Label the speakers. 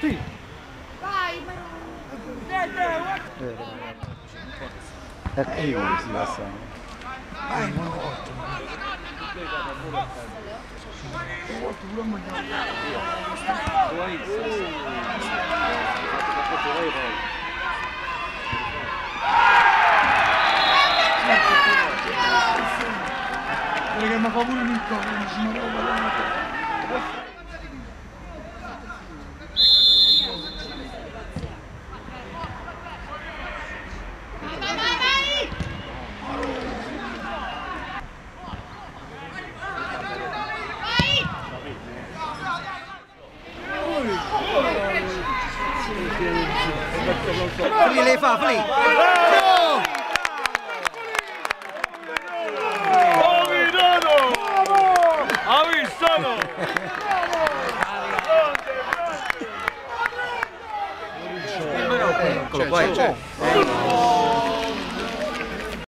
Speaker 1: Sì.
Speaker 2: Vai, ma
Speaker 3: E qui come si passa?
Speaker 1: Vai, una volta. Perché mi fa pure un incontro, non ci muovo.
Speaker 3: Fli lei fa, Fli!
Speaker 4: Ha visto?
Speaker 3: Eccolo qua,